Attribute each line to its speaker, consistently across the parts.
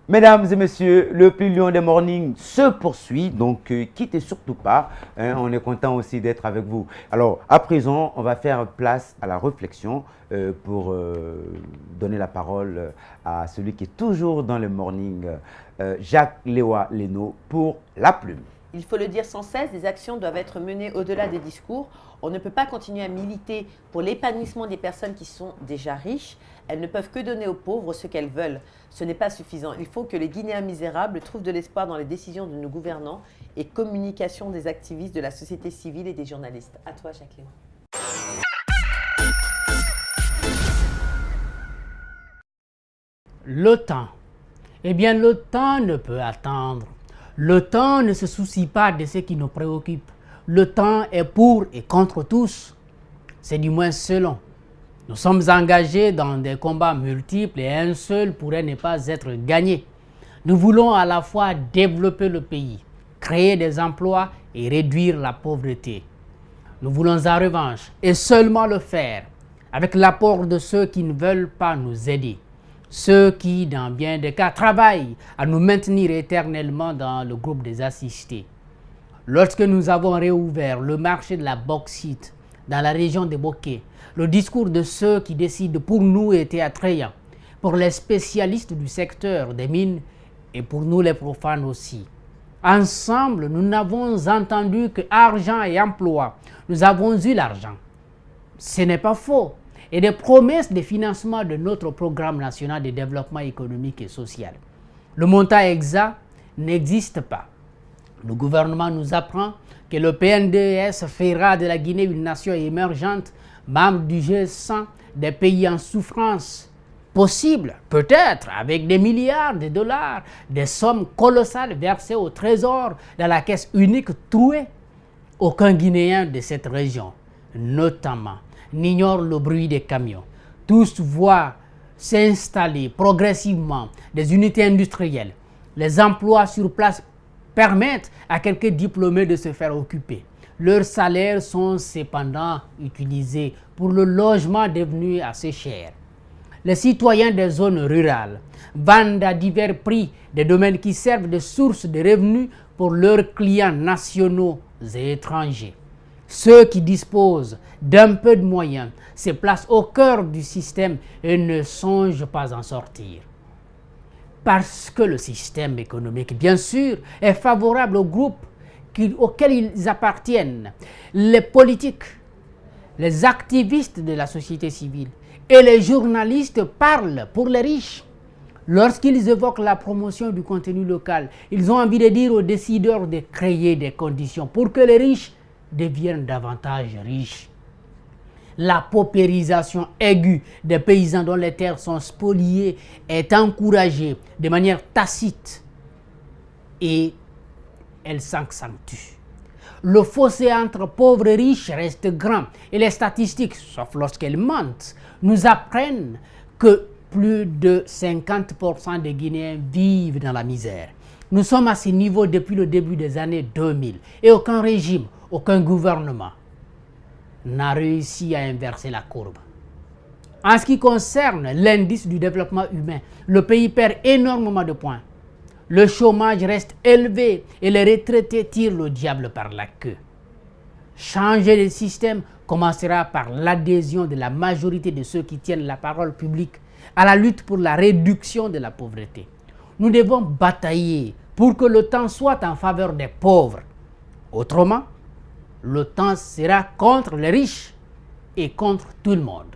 Speaker 1: Mesdames et messieurs, le plus lion des mornings se poursuit, donc quittez surtout pas, hein, on est content aussi d'être avec vous. Alors, à présent, on va faire place à la réflexion pour donner la parole à celui qui est toujours dans le morning, Jacques Léwa Leno, pour la plume.
Speaker 2: Il faut le dire sans cesse, des actions doivent être menées au-delà des discours. On ne peut pas continuer à militer pour l'épanouissement des personnes qui sont déjà riches. Elles ne peuvent que donner aux pauvres ce qu'elles veulent. Ce n'est pas suffisant. Il faut que les Guinéens misérables trouvent de l'espoir dans les décisions de nos gouvernants et communication des activistes de la société civile et des journalistes. À toi, Jacques Léon.
Speaker 3: Le temps. Eh bien, le temps ne peut attendre. Le temps ne se soucie pas de ce qui nous préoccupe. Le temps est pour et contre tous. C'est du moins selon. Nous sommes engagés dans des combats multiples et un seul pourrait ne pas être gagné. Nous voulons à la fois développer le pays, créer des emplois et réduire la pauvreté. Nous voulons en revanche, et seulement le faire, avec l'apport de ceux qui ne veulent pas nous aider. Ceux qui, dans bien des cas, travaillent à nous maintenir éternellement dans le groupe des assistés. Lorsque nous avons réouvert le marché de la bauxite dans la région de Bokeh, le discours de ceux qui décident pour nous était attrayant, pour les spécialistes du secteur des mines et pour nous les profanes aussi. Ensemble, nous n'avons entendu que argent et emploi. Nous avons eu l'argent. Ce n'est pas faux. Et des promesses de financement de notre programme national de développement économique et social. Le montant exact n'existe pas. Le gouvernement nous apprend que le PNDS fera de la Guinée une nation émergente, membre du G100 des pays en souffrance. Possible, peut-être, avec des milliards de dollars, des sommes colossales versées au trésor dans la caisse unique trouée. Aucun Guinéen de cette région, notamment, n'ignore le bruit des camions. Tous voient s'installer progressivement des unités industrielles. Les emplois sur place permettent à quelques diplômés de se faire occuper. Leurs salaires sont cependant utilisés pour le logement devenu assez cher. Les citoyens des zones rurales vendent à divers prix des domaines qui servent de source de revenus pour leurs clients nationaux et étrangers. Ceux qui disposent d'un peu de moyens se placent au cœur du système et ne songent pas à en sortir. Parce que le système économique, bien sûr, est favorable aux groupes auxquels ils appartiennent, les politiques, les activistes de la société civile et les journalistes parlent pour les riches. Lorsqu'ils évoquent la promotion du contenu local, ils ont envie de dire aux décideurs de créer des conditions pour que les riches deviennent davantage riches. La paupérisation aiguë des paysans dont les terres sont spoliées est encouragée de manière tacite et elle s'accentue. Le fossé entre pauvres et riches reste grand et les statistiques, sauf lorsqu'elles mentent, nous apprennent que plus de 50% des Guinéens vivent dans la misère. Nous sommes à ce niveau depuis le début des années 2000 et aucun régime, aucun gouvernement n'a réussi à inverser la courbe. En ce qui concerne l'indice du développement humain, le pays perd énormément de points. Le chômage reste élevé et les retraités tirent le diable par la queue. Changer le système commencera par l'adhésion de la majorité de ceux qui tiennent la parole publique à la lutte pour la réduction de la pauvreté. Nous devons batailler pour que le temps soit en faveur des pauvres. Autrement, le temps sera contre les riches et contre tout le monde.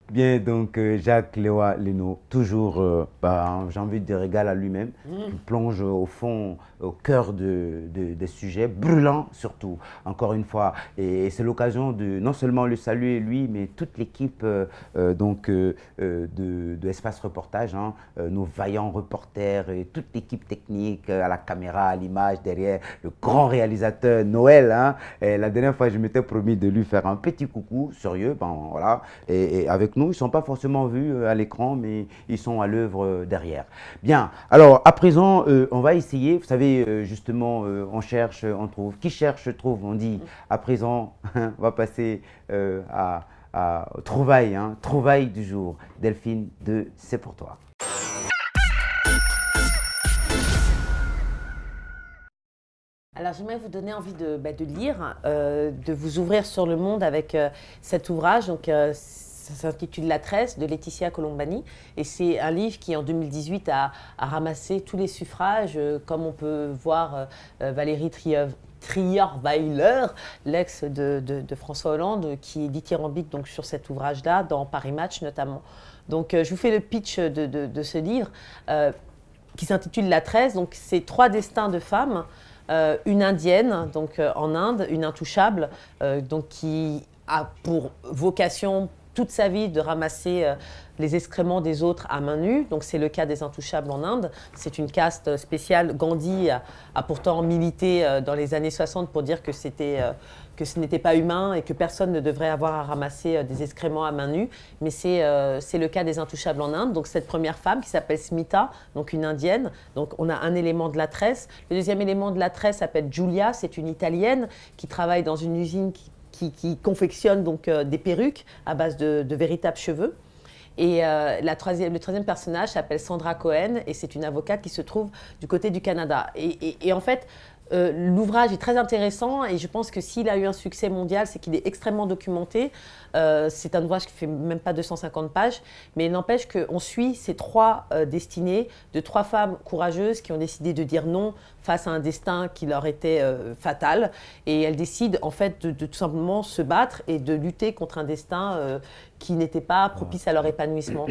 Speaker 1: Bien, donc Jacques Léwa Leno, toujours, j'ai envie de dire, égal à lui-même, qui plonge au fond, au cœur des sujets, brûlants surtout, encore une fois. Et c'est l'occasion de non seulement le saluer lui, mais toute l'équipe de Espace Reportage, hein, nos vaillants reporters et toute l'équipe technique, à la caméra, à l'image, derrière, le grand réalisateur Noël. Hein, et la dernière fois, je m'étais promis de lui faire un petit coucou sérieux, voilà, et avec nous. Ils ne sont pas forcément vus à l'écran, mais ils sont à l'œuvre derrière. Bien, alors à présent, on va essayer, vous savez, justement, on cherche, on trouve. Qui cherche, trouve, on dit. À présent, on va passer trouvaille, hein, trouvaille du jour. Delphine, c'est pour toi.
Speaker 2: Alors, j'aimerais vous donner envie de lire, de vous ouvrir sur le monde avec cet ouvrage. Donc, ça s'intitule La Tresse de Laetitia Colombani. Et c'est un livre qui, en 2018, a ramassé tous les suffrages, comme on peut voir Valérie Trierweiler, l'ex de François Hollande, qui est dithyrambique donc, sur cet ouvrage-là, dans Paris Match notamment. Donc, je vous fais le pitch de ce livre qui s'intitule La Tresse. Donc, c'est 3 destins de femmes. Une indienne, donc en Inde, une intouchable, donc qui a pour vocation toute sa vie de ramasser les excréments des autres à main nue. Donc c'est le cas des intouchables en Inde. C'est une caste spéciale. Gandhi a pourtant milité dans les années 60 pour dire que ce n'était pas humain et que personne ne devrait avoir à ramasser des excréments à main nue. Mais c'est le cas des intouchables en Inde. Donc cette première femme qui s'appelle Smita, donc une indienne. Donc on a un élément de la tresse. Le deuxième élément de la tresse s'appelle Giulia. C'est une italienne qui travaille dans une usine qui confectionne donc des perruques à base de véritables cheveux. Et le troisième personnage s'appelle Sandra Cohen et c'est une avocate qui se trouve du côté du Canada. Et en fait, l'ouvrage est très intéressant et je pense que s'il a eu un succès mondial, c'est qu'il est extrêmement documenté. C'est un ouvrage qui fait même pas 250 pages, mais il n'empêche qu'on suit ces 3 destinées de 3 femmes courageuses qui ont décidé de dire non face à un destin qui leur était fatal. Et elles décident en fait de tout simplement se battre et de lutter contre un destin qui n'était pas propice à leur épanouissement.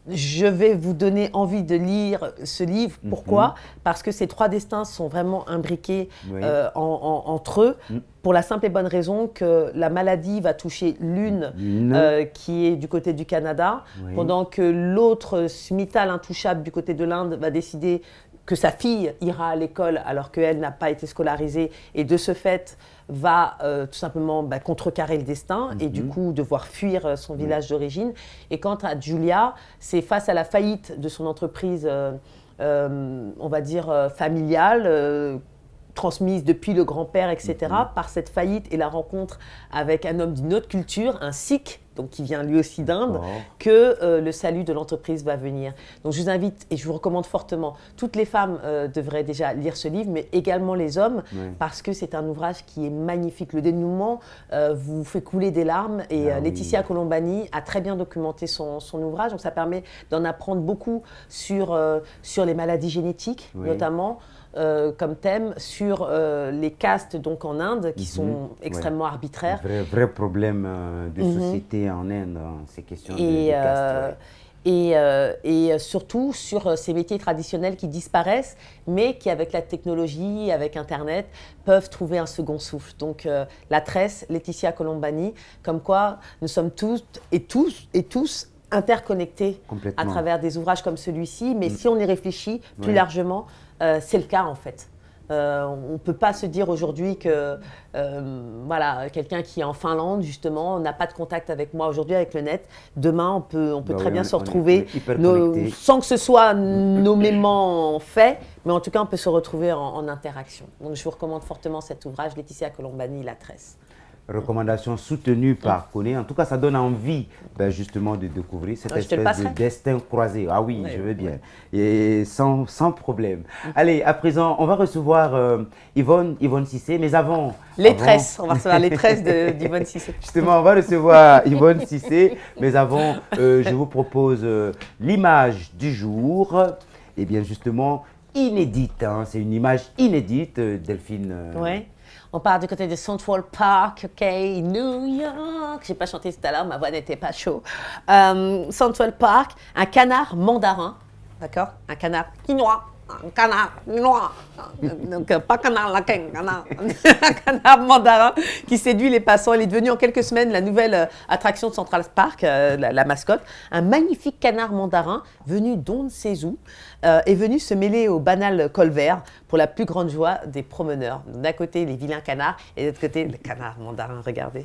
Speaker 2: Je vais vous donner envie de lire ce livre. Pourquoi ? Parce que ces 3 destins sont vraiment imbriqués entre eux, pour la simple et bonne raison que la maladie va toucher l'une qui est du côté du Canada, pendant que l'autre, Smita, l'intouchable du côté de l'Inde, va décider que sa fille ira à l'école alors qu'elle n'a pas été scolarisée et de ce fait va tout simplement contrecarrer le destin et du coup devoir fuir son village d'origine. Et quant à Giulia, c'est face à la faillite de son entreprise, on va dire familiale, transmise depuis le grand-père, etc., par cette faillite et la rencontre avec un homme d'une autre culture, un Sikh, donc qui vient lui aussi d'Inde, que le salut de l'entreprise va venir. Donc je vous invite et je vous recommande fortement, toutes les femmes devraient déjà lire ce livre, mais également les hommes, parce que c'est un ouvrage qui est magnifique. Le dénouement vous fait couler des larmes et Laetitia Colombani a très bien documenté son ouvrage, donc ça permet d'en apprendre beaucoup sur les maladies génétiques, notamment, comme thème sur les castes donc en Inde qui sont extrêmement arbitraires.
Speaker 1: Vrai problème de société en Inde, ces questions de castes.
Speaker 2: Et surtout sur ces métiers traditionnels qui disparaissent, mais qui avec la technologie, avec Internet, peuvent trouver un second souffle. Donc la tresse, Laetitia Colombani, comme quoi nous sommes toutes et tous interconnectés à travers des ouvrages comme celui-ci, mais si on y réfléchit plus largement, c'est le cas en fait. On ne peut pas se dire aujourd'hui que quelqu'un qui est en Finlande justement n'a pas de contact avec moi aujourd'hui avec le net. Demain on peut très bien se retrouver sans que ce soit nommément fait, mais en tout cas on peut se retrouver en interaction. Donc je vous recommande fortement cet ouvrage, Laetitia Colombani, La Tresse.
Speaker 1: Recommandation soutenue par Koné. En tout cas, ça donne envie justement de découvrir cette espèce de destin croisé. Ah oui, je veux bien. Et sans problème. Allez, à présent, on va recevoir Yvonne Cissé, mais avant...
Speaker 2: Tresses, on va recevoir les tresses d'Yvonne Cissé.
Speaker 1: Justement, on va recevoir Yvonne Cissé, mais avant, je vous propose l'image du jour. Et bien justement, inédite. Hein. C'est une image inédite, Delphine.
Speaker 2: Oui. On part du côté de Central Park, OK, New York. J'ai pas chanté tout à l'heure, ma voix n'était pas chaude. Central Park, un canard mandarin, d'accord? Un canard quinois, un canard quinois. Donc, pas canard laquin, canard. Un canard mandarin qui séduit les passants. Il est devenu en quelques semaines la nouvelle attraction de Central Park, la mascotte. Un magnifique canard mandarin venu d'on ne sait où est venu se mêler au banal col vert pour la plus grande joie des promeneurs. D'un côté, les vilains canards et de l'autre côté, le canard mandarin. Regardez.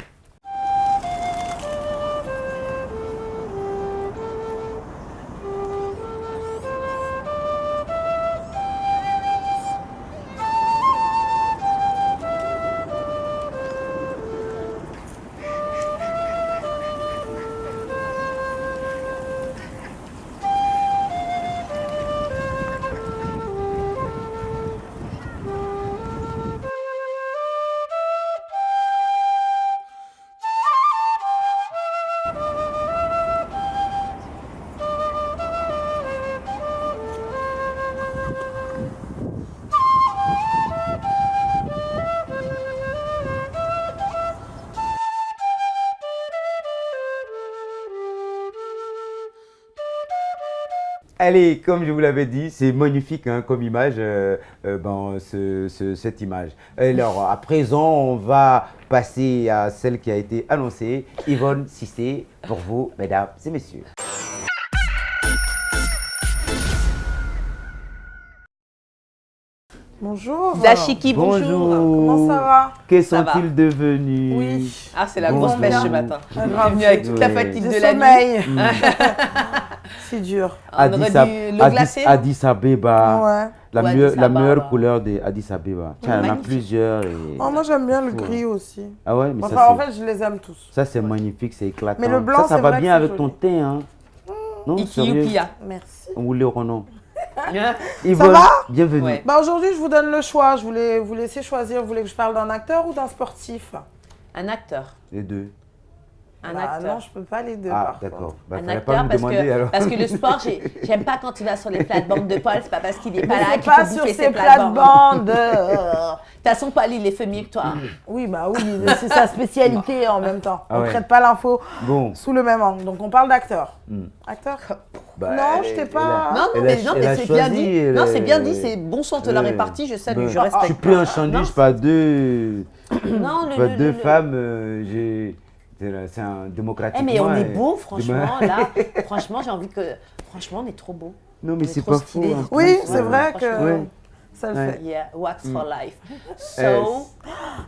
Speaker 1: Allez, comme je vous l'avais dit, c'est magnifique hein, comme image, cette image. Alors, à présent, on va passer à celle qui a été annoncée. Yvonne Cissé, pour vous, mesdames et messieurs.
Speaker 4: Bonjour.
Speaker 2: Dashiki, bonjour.
Speaker 4: Comment ça va?
Speaker 1: Que
Speaker 2: Ça va.
Speaker 1: sont-ils devenus?
Speaker 4: Oui.
Speaker 2: Ah, c'est la
Speaker 1: Bonjour.
Speaker 2: grosse pêche ce matin.
Speaker 4: Ah,
Speaker 2: Je
Speaker 4: grave.
Speaker 2: suis venue avec toute la
Speaker 1: Ouais.
Speaker 2: fatigue
Speaker 4: Du
Speaker 2: de la nuit.
Speaker 4: sommeil. C'est dur.
Speaker 2: On aurait dû l'eau glacée.
Speaker 1: Addis Abeba.
Speaker 4: Ouais.
Speaker 1: La,
Speaker 2: Ou Addis
Speaker 1: la meilleure
Speaker 2: Ababa.
Speaker 1: couleur de Addis Abeba. Tiens, il y en a
Speaker 2: magnifique.
Speaker 1: plusieurs. Et...
Speaker 4: Oh, moi j'aime bien le
Speaker 1: Fou,
Speaker 4: gris
Speaker 1: hein.
Speaker 4: aussi.
Speaker 1: Ah ouais, mais
Speaker 4: Enfin,
Speaker 1: ça,
Speaker 4: en
Speaker 1: c'est...
Speaker 4: fait, je les aime tous.
Speaker 1: Ça, c'est magnifique, c'est éclatant.
Speaker 4: Mais le blanc,
Speaker 1: ça
Speaker 4: c'est
Speaker 1: va
Speaker 4: vrai
Speaker 1: bien
Speaker 4: que c'est
Speaker 1: avec ton
Speaker 4: joli.
Speaker 1: teint, hein. Non, sérieux.
Speaker 2: Iki-Ukia.
Speaker 4: Merci.
Speaker 1: Ou le Renan.
Speaker 2: Hein?
Speaker 1: Yvonne,
Speaker 4: va
Speaker 1: bienvenue.
Speaker 2: Ouais.
Speaker 4: Bah aujourd'hui, je vous donne le choix. Je voulais vous laisser choisir. Vous voulez que je parle d'un acteur ou d'un sportif?
Speaker 2: Un acteur.
Speaker 1: Les deux.
Speaker 2: Un
Speaker 4: Bah,
Speaker 2: acteur.
Speaker 4: non, je peux pas les deux.
Speaker 1: Ah,
Speaker 4: par
Speaker 1: d'accord.
Speaker 4: contre.
Speaker 1: Bah,
Speaker 2: Un
Speaker 1: fallait pas
Speaker 2: acteur
Speaker 1: me
Speaker 2: parce
Speaker 1: demander
Speaker 2: que,
Speaker 1: alors.
Speaker 2: parce que le sport, j'aime pas quand il va sur les plates-bandes de Paul, c'est pas parce qu'il est pas
Speaker 4: Mais
Speaker 2: là
Speaker 4: c'est
Speaker 2: qu'il
Speaker 4: pas
Speaker 2: faut
Speaker 4: sur
Speaker 2: bouffer
Speaker 4: ces
Speaker 2: ses plates-bandes.
Speaker 4: plates-bandes.
Speaker 2: De toute façon, Paul, il les fait mieux que toi.
Speaker 4: Oui, bah oui, c'est sa spécialité en même temps.
Speaker 1: Ah
Speaker 4: On
Speaker 1: ouais.
Speaker 4: traite pas l'info
Speaker 1: Bon.
Speaker 4: sous le même angle. Donc on parle d'acteur.
Speaker 1: Hmm.
Speaker 4: Acteur?
Speaker 1: Bah,
Speaker 4: Non, je t'ai pas-
Speaker 2: Non,
Speaker 1: elle
Speaker 2: mais,
Speaker 1: a-
Speaker 2: non,
Speaker 1: elle a
Speaker 2: mais c'est bien
Speaker 1: choisi,
Speaker 2: dit.
Speaker 1: elle
Speaker 2: Non,
Speaker 1: a-
Speaker 2: c'est bien dit, c'est bon sang, te la
Speaker 1: Ouais.
Speaker 2: répartie, je salue,
Speaker 1: Ben,
Speaker 2: je respecte.
Speaker 1: Je suis plus un sandwich,
Speaker 2: Non,
Speaker 1: pas deux.
Speaker 2: Non,
Speaker 1: Pas deux femmes. C'est un démocratique.
Speaker 2: Eh mais on est beau, franchement, là. Franchement, j'ai envie que... Franchement, on est trop beau.
Speaker 1: Non,
Speaker 2: On
Speaker 1: mais
Speaker 2: est
Speaker 1: c'est
Speaker 2: trop
Speaker 1: pas
Speaker 2: stylé.
Speaker 1: faux. hein.
Speaker 4: Oui,
Speaker 1: Ouais.
Speaker 4: c'est vrai
Speaker 2: franchement.
Speaker 4: que
Speaker 1: Ouais.
Speaker 4: ça le
Speaker 1: Ouais.
Speaker 4: fait.
Speaker 2: Yeah, wax for life. So,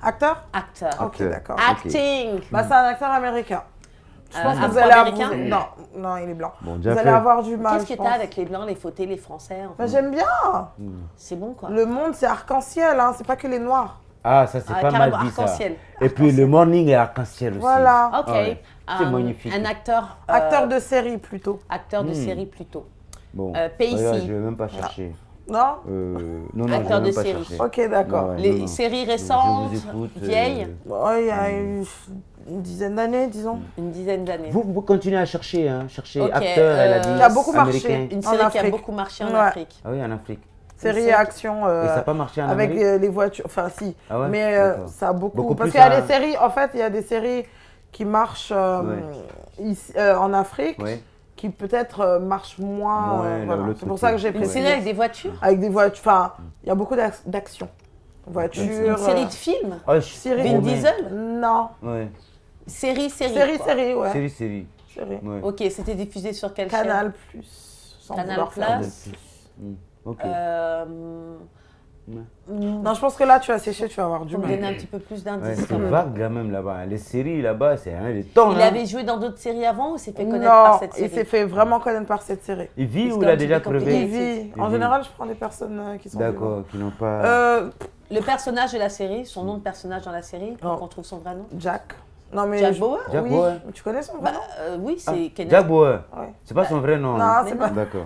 Speaker 4: Acteur?
Speaker 2: acteur.
Speaker 4: Ok, d'accord.
Speaker 2: Acting.
Speaker 4: Bah, c'est un acteur américain. Je pense que vous allez
Speaker 2: afro-américain.
Speaker 4: avoir... Non, il est blanc.
Speaker 1: Bon,
Speaker 4: Vous
Speaker 1: déjà
Speaker 4: allez
Speaker 1: fait.
Speaker 4: avoir du mal,
Speaker 2: Qu'est-ce
Speaker 4: je
Speaker 2: que
Speaker 4: pense.
Speaker 2: t'as avec les blancs, les fautés, les français enfin,
Speaker 4: Bah, j'aime bien.
Speaker 2: c'est bon, quoi.
Speaker 4: Le monde, c'est arc-en-ciel, hein. C'est pas que les noirs.
Speaker 1: Ah, ça, c'est
Speaker 2: Ah,
Speaker 1: pas
Speaker 2: carrément,
Speaker 1: mal dit, ça.
Speaker 2: arc-en-ciel.
Speaker 1: Et puis, le morning est arc-en-ciel aussi.
Speaker 4: Voilà.
Speaker 2: Ok.
Speaker 1: Ouais. C'est
Speaker 2: Euh,
Speaker 1: magnifique.
Speaker 2: Un acteur...
Speaker 4: Acteur de série, plutôt.
Speaker 2: Acteur de série, plutôt.
Speaker 1: Bon,
Speaker 2: pays.
Speaker 1: regarde, je vais même pas chercher.
Speaker 4: Non?
Speaker 1: Non,
Speaker 2: Acteur
Speaker 1: je vais
Speaker 2: de
Speaker 1: même pas
Speaker 2: série.
Speaker 1: chercher.
Speaker 4: Ok, d'accord.
Speaker 1: Ouais,
Speaker 2: Les
Speaker 1: non.
Speaker 2: séries
Speaker 1: Je
Speaker 2: récentes,
Speaker 1: vous écoute,
Speaker 2: vieilles,
Speaker 4: Bon, il y a une dizaine d'années, disons.
Speaker 2: une dizaine d'années.
Speaker 1: Vous continuez à chercher, hein. Chercher
Speaker 2: Ok,
Speaker 1: acteur, elle a dit.
Speaker 4: Qui a beaucoup
Speaker 1: américain.
Speaker 4: marché.
Speaker 2: Une
Speaker 4: En
Speaker 2: série qui a
Speaker 4: Afrique.
Speaker 2: beaucoup marché en
Speaker 4: Ouais.
Speaker 2: Afrique.
Speaker 1: Ah oui, en Afrique.
Speaker 4: Série
Speaker 2: série-
Speaker 4: et action.
Speaker 1: Et ça n'a pas marché en
Speaker 4: avec
Speaker 1: Amérique
Speaker 4: les voitures, enfin si,
Speaker 1: Ah ouais,
Speaker 4: mais
Speaker 1: d'accord.
Speaker 4: ça a beaucoup,
Speaker 1: Beaucoup
Speaker 4: parce
Speaker 1: plus
Speaker 4: qu'il y a
Speaker 1: à-
Speaker 4: des séries, en fait, il y a des séries qui marchent ici, en Afrique,
Speaker 1: Ouais.
Speaker 4: qui peut-être marchent moins,
Speaker 1: Ouais,
Speaker 4: voilà.
Speaker 1: l'autre
Speaker 4: C'est pour
Speaker 1: côté.
Speaker 4: ça que j'ai
Speaker 2: Une
Speaker 4: précisé.
Speaker 2: série avec des voitures.
Speaker 4: Avec des voitures, enfin, il y a beaucoup d'action. Voitures.
Speaker 2: Une série de films.
Speaker 1: Oh,
Speaker 4: Série.
Speaker 2: Vin
Speaker 1: promets.
Speaker 2: Diesel.
Speaker 4: Non.
Speaker 1: Ouais.
Speaker 2: Série,
Speaker 4: Série,
Speaker 2: quoi.
Speaker 4: série, ouais.
Speaker 1: Série.
Speaker 4: Série.
Speaker 1: Ouais.
Speaker 2: Ok, c'était diffusé sur quelle
Speaker 4: Canal Plus. Sans
Speaker 2: Canal
Speaker 4: vouloir faire
Speaker 2: Plus.
Speaker 4: de-
Speaker 1: Ok.
Speaker 2: chaîne
Speaker 4: Non, je pense que là, tu vas sécher, tu vas avoir du
Speaker 2: Pour me
Speaker 4: mal.
Speaker 2: donner un petit peu plus
Speaker 1: Ouais,
Speaker 2: d'indices.
Speaker 1: c'est vague quand même là-bas. Les séries là-bas, c'est rien des temps.
Speaker 2: Il
Speaker 1: hein.
Speaker 2: avait joué dans d'autres séries avant ou s'est fait connaître par
Speaker 4: Non,
Speaker 2: cette
Speaker 4: il
Speaker 2: série
Speaker 4: s'est fait vraiment connaître par cette série.
Speaker 1: Il vit
Speaker 2: Parce
Speaker 1: ou
Speaker 2: que
Speaker 1: il a
Speaker 2: un
Speaker 1: déjà
Speaker 2: petit peu
Speaker 4: Il
Speaker 1: crevé
Speaker 2: compliqué.
Speaker 4: vit.
Speaker 1: Il
Speaker 4: En
Speaker 1: vit.
Speaker 4: général, je prends des personnes qui sont vivantes.
Speaker 1: D'accord, qui n'ont pas.
Speaker 2: Le personnage de la série, son nom de personnage dans la série, pour
Speaker 4: Oh.
Speaker 2: qu'on trouve son vrai nom.
Speaker 4: Jack. Non, mais
Speaker 2: Jack
Speaker 4: je-
Speaker 2: Bauer
Speaker 1: Jack
Speaker 4: oui.
Speaker 1: Bauer.
Speaker 4: Tu connais son
Speaker 2: Bah,
Speaker 4: vrai nom
Speaker 2: oui, c'est Kenneth.
Speaker 1: Jack Bauer.
Speaker 4: Ouais.
Speaker 1: C'est pas son vrai nom.
Speaker 4: Non,
Speaker 1: hein.
Speaker 4: c'est pas.
Speaker 1: D'accord.